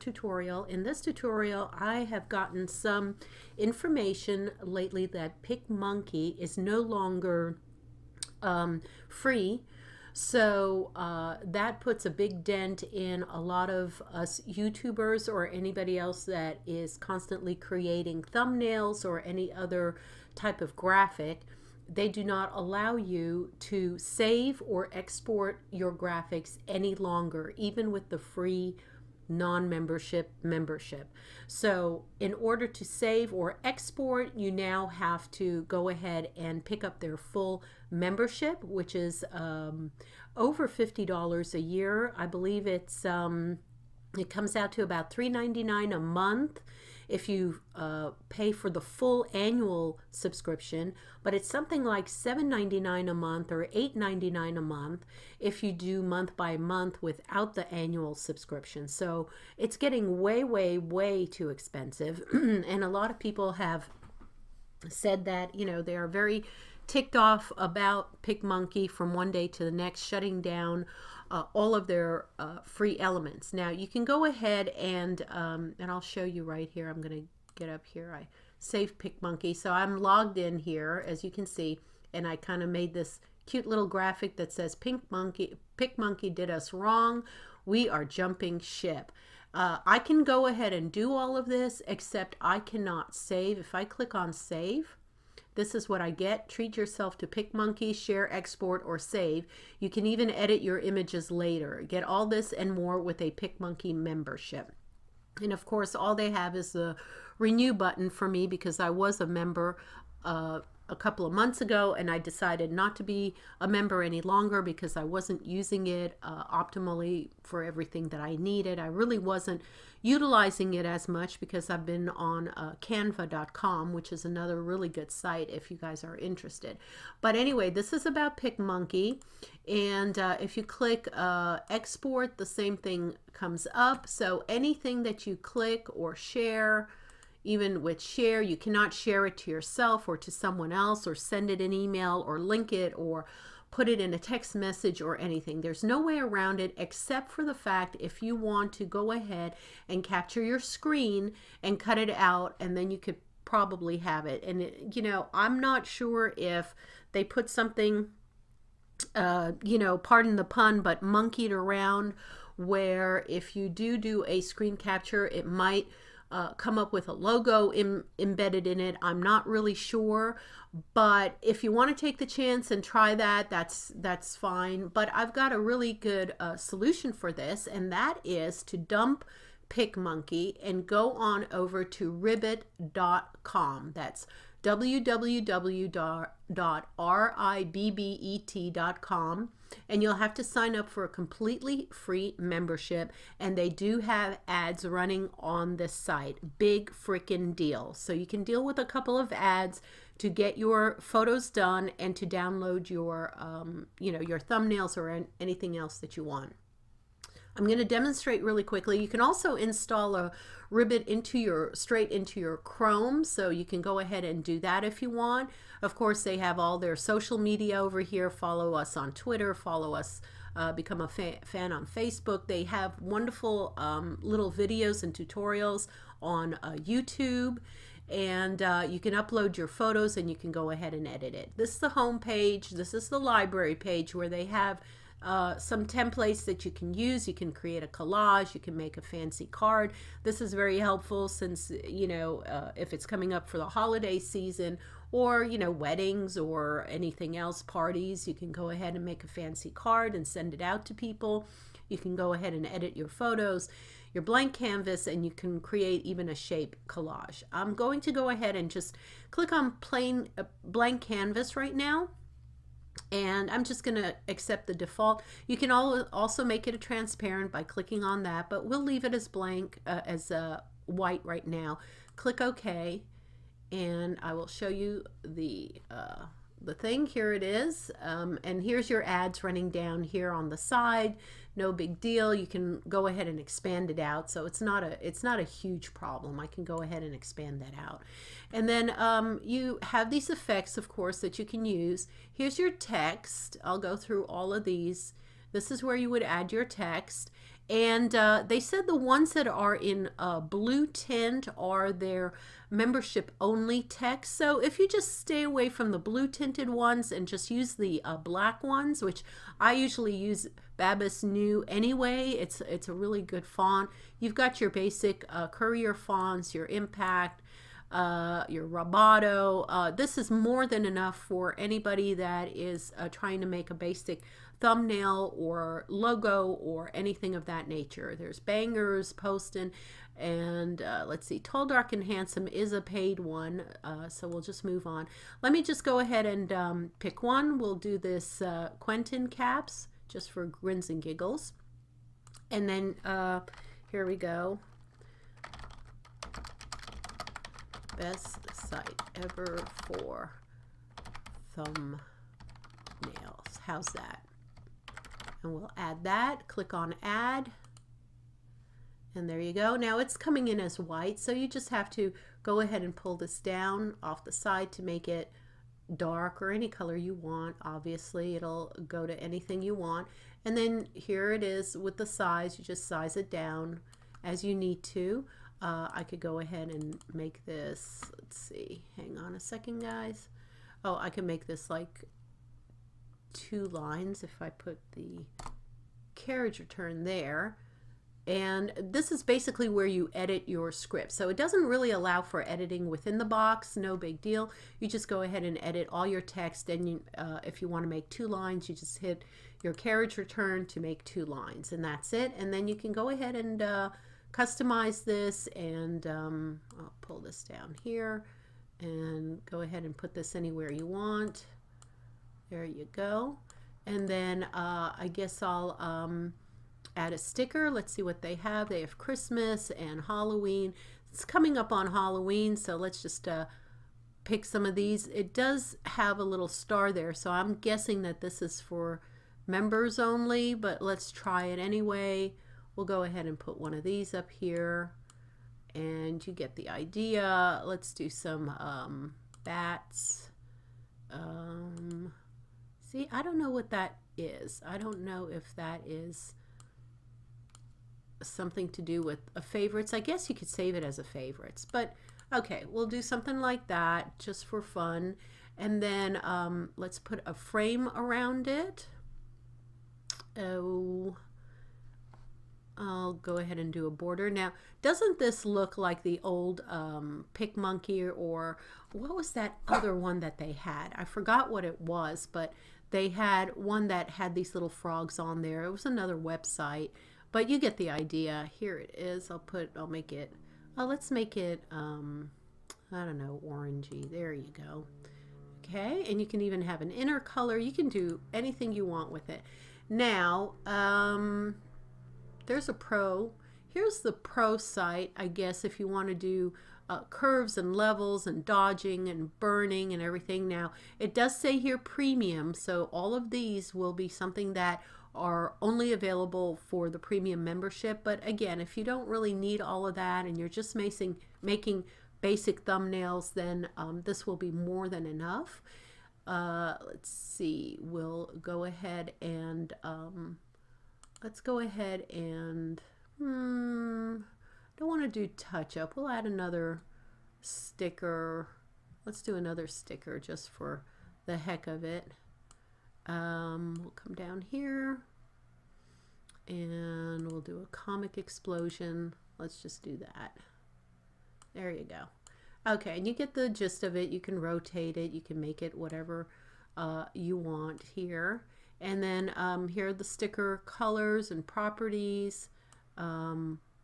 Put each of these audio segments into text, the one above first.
tutorial. In this tutorial, I have gotten some information lately that PicMonkey is no longer free. So that puts a big dent in a lot of us YouTubers or anybody else that is constantly creating thumbnails or any other type of graphic. They do not allow you to save or export your graphics any longer, even with the free non-membership membership. So in order to save or export, you now have to go ahead and pick up their full membership, which is over $50 a year. I believe it's it comes out to about $3.99 a month if you pay for the full annual subscription, but it's something like $7.99 a month or $8.99 a month if you do month by month without the annual subscription. So it's getting way, way, way too expensive. And a lot of people have said that, you know, they are very ticked off about PicMonkey from one day to the next, shutting down all of their free elements. Now you can go ahead and I'll show you right here. I'm going to get up here. I saved PicMonkey, so I'm logged in here, as you can see, and I kind of made this cute little graphic that says PicMonkey did us wrong. We are jumping ship. I can go ahead and do all of this, except I cannot save. If I click on save, this is what I get. Treat yourself to PicMonkey, share, export, or save. You can even edit your images later. Get all this and more with a PicMonkey membership. And of course, all they have is the renew button for me, because I was a member a couple of months ago, and I decided not to be a member any longer because I wasn't using it optimally for everything that I needed. I really wasn't utilizing it as much because I've been on canva.com, which is another really good site if you guys are interested. But anyway, this is about PicMonkey, and if you click export, the same thing comes up. So anything that you click or share, even with share, you cannot share it to yourself or to someone else, or send it an email, or link it, or put it in a text message or anything. There's no way around it, except for the fact if you want to go ahead and capture your screen and cut it out, and then you could probably have it. And it, you know, I'm not sure if they put something, you know, pardon the pun, but monkeyed around, where if you do a screen capture, it might come up with a logo embedded in it. I'm not really sure, but if you want to take the chance and try that, that's fine. But I've got a really good solution for this, and that is to dump PicMonkey and go on over to ribbet.com. That's www.ribbet.com, and you'll have to sign up for a completely free membership, and they do have ads running on this site. Big freaking deal. So you can deal with a couple of ads to get your photos done and to download your you know, your thumbnails or anything else that you want. I'm going to demonstrate really quickly. You can also install a Ribbet straight into your Chrome, so you can go ahead and do that if you want. Of course, they have all their social media over here. Follow us on Twitter, follow us, become a fan on Facebook. They have wonderful little videos and tutorials on YouTube, and you can upload your photos and you can go ahead and edit it. This is the home page. This is the library page where they have some templates that you can use. You can create a collage, you can make a fancy card. This is very helpful since, you know, if it's coming up for the holiday season, or, you know, weddings or anything else, parties, you can go ahead and make a fancy card and send it out to people. You can go ahead and edit your photos, your blank canvas, and you can create even a shape collage. I'm going to go ahead and just click on plain blank canvas right now. And I'm just going to accept the default. You can also make it a transparent by clicking on that, but we'll leave it as blank, as white right now. Click OK, and I will show you the thing. Here it is, and here's your ads running down here on the side. No big deal. You can go ahead and expand it out, so it's not a huge problem. I can go ahead and expand that out. And then you have these effects, of course, that you can use. Here's your text. I'll go through all of these. This is where you would add your text, And they said the ones that are in blue tint are their membership only text. So if you just stay away from the blue tinted ones and just use the black ones, which I usually use Babas New anyway, it's a really good font. You've got your basic Courier fonts, your Impact, your Roboto. This is more than enough for anybody that is trying to make a basic thumbnail or logo or anything of that nature. There's Bangers, Postin', and let's see, Tall, Dark, and Handsome is a paid one, so we'll just move on. Let me just go ahead and pick one. We'll do this Quentin Caps, just for grins and giggles. And then here we go. Best site ever for thumbnails. How's that? And we'll add that. Click on add. And there you go. Now it's coming in as white, so you just have to go ahead and pull this down off the side to make it dark or any color you want. Obviously, it'll go to anything you want. And then here it is with the size. You just size it down as you need to. I could go ahead and make this, let's see, hang on a second, guys. Oh, I can make this like 2 lines if I put the carriage return there. And this is basically where you edit your script. So it doesn't really allow for editing within the box, no big deal. You just go ahead and edit all your text, and you, if you want to make 2 lines, you just hit your carriage return to make 2 lines, and that's it. And then you can go ahead and customize this, and I'll pull this down here and go ahead and put this anywhere you want. There you go. And then I guess I'll add a sticker. Let's see what they have. They have Christmas and Halloween. It's coming up on Halloween, so let's just pick some of these. It does have a little star there, so I'm guessing that this is for members only, but let's try it anyway. We'll go ahead and put one of these up here, and you get the idea. Let's do some bats. See, I don't know what that is. I don't know if that is something to do with a favorites. I guess you could save it as a favorites, but okay, we'll do something like that just for fun. And then let's put a frame around it. Oh, I'll go ahead and do a border. Now, doesn't this look like the old PicMonkey, or what was that other one that they had? I forgot what it was, but they had one that had these little frogs on there. It was another website, but you get the idea. Here it is. I'll make it, let's make it, I don't know, orangey. There you go. Okay, and you can even have an inner color. You can do anything you want with it. Now, there's a pro. Here's the pro site, I guess, if you want to do curves and levels and dodging and burning and everything. Now, it does say here premium, so all of these will be something that are only available for the premium membership. But again, if you don't really need all of that and you're just making basic thumbnails, then this will be more than enough. Let's see, we'll go ahead and let's go ahead and don't want to do touch up. We'll add another sticker. Let's do another sticker just for the heck of it. We'll come down here and we'll do a comic explosion. Let's just do that. There you go. Okay, and you get the gist of it. You can rotate it. You can make it whatever you want here. And then here are the sticker colors and properties.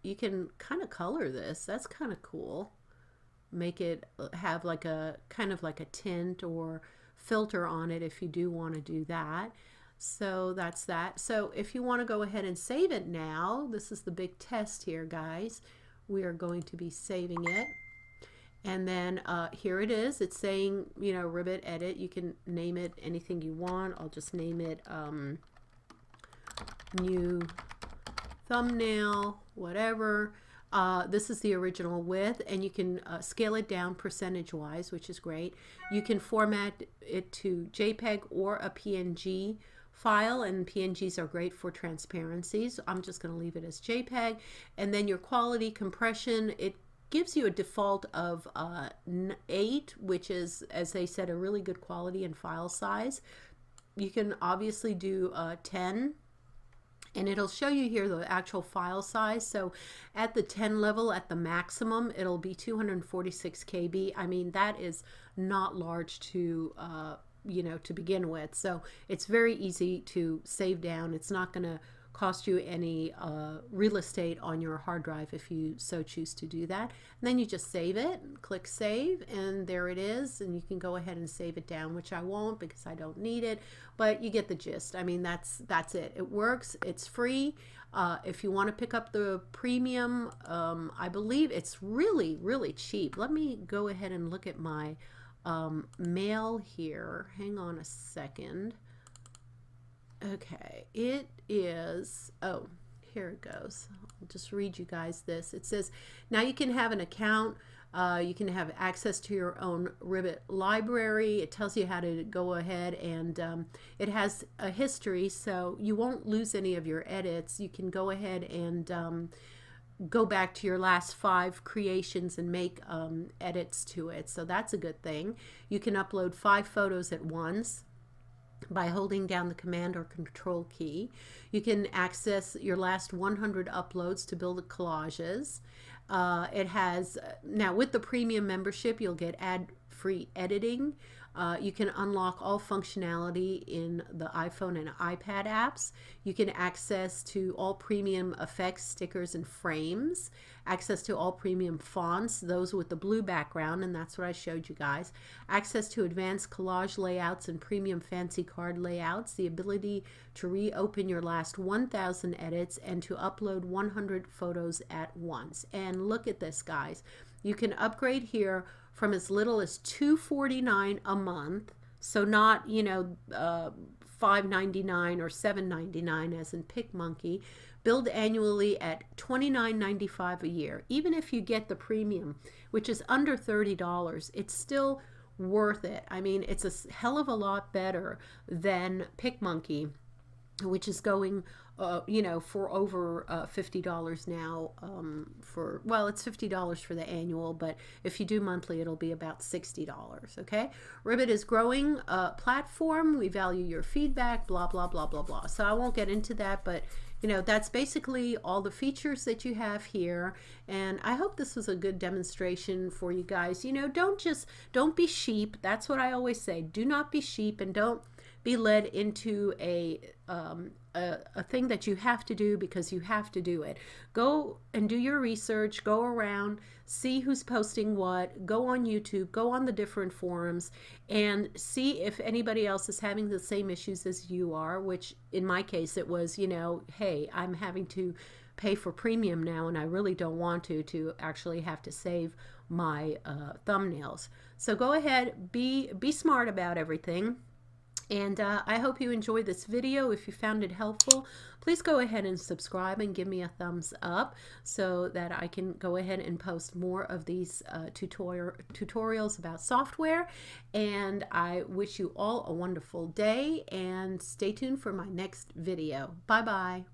You can kind of color this. That's kind of cool. Make it have like a kind of like a tint or filter on it if you do want to do that. So that's that. So if you want to go ahead and save it now, this is the big test here, guys. We are going to be saving it. And then here it is. It's saying, you know, Ribbit Edit. You can name it anything you want. I'll just name it New Thumbnail, whatever. This is the original width, and you can scale it down percentage-wise, which is great. You can format it to JPEG or a PNG file, and PNGs are great for transparency. So I'm just going to leave it as JPEG. And then your quality compression, it gives you a default of 8, which is, as they said, a really good quality and file size. You can obviously do 10, and it'll show you here the actual file size. So at the 10 level, at the maximum, it'll be 246 KB. I mean, that is not large to you know, to begin with. So it's very easy to save down. It's not going to cost you any real estate on your hard drive if you so choose to do that. And then you just save it, click save, and there it is. And you can go ahead and save it down, which I won't because I don't need it, but you get the gist. I mean, that's it. It works. It's free. If you want to pick up the premium, I believe it's really, really cheap. Let me go ahead and look at my mail here. Hang on a second. Okay, it is, oh, here it goes. I'll just read you guys this. It says, now you can have an account. You can have access to your own Ribbit library. It tells you how to go ahead, and it has a history, so you won't lose any of your edits. You can go ahead and go back to your last 5 creations and make edits to it. So that's a good thing. You can upload 5 photos at once by holding down the Command or Control key. You can access your last 100 uploads to build collages. It has, now with the premium membership, you'll get ad-free editing. You can unlock all functionality in the iPhone and iPad apps. You can access to all premium effects, stickers, and frames. Access to all premium fonts, those with the blue background, and that's what I showed you guys. Access to advanced collage layouts and premium fancy card layouts. The ability to reopen your last 1,000 edits and to upload 100 photos at once. And look at this, guys. You can upgrade here from as little as $2.49 a month, so not, you know, $5.99 or $7.99 as in PicMonkey. Build annually at $29.95 a year. Even if you get the premium, which is under $30, it's still worth it. I mean, it's a hell of a lot better than PicMonkey, which is going you know, for over $50 now for, well, it's $50 for the annual, but if you do monthly, it'll be about $60, okay? Ribbit is growing platform. We value your feedback, blah, blah, blah, blah, blah. So I won't get into that, but you know, that's basically all the features that you have here. And I hope this was a good demonstration for you guys. You know, don't be sheep. That's what I always say. Do not be sheep, and don't be led into a thing that you have to do because you have to do it. Go and do your research, go around, see who's posting what, go on YouTube, go on the different forums, and see if anybody else is having the same issues as you are, which in my case it was, you know, hey, I'm having to pay for premium now and I really don't want to actually have to save my thumbnails. So go ahead, be smart about everything. And I hope you enjoyed this video. If you found it helpful, please go ahead and subscribe and give me a thumbs up so that I can go ahead and post more of these tutorials about software. And I wish you all a wonderful day, and stay tuned for my next video. Bye-bye.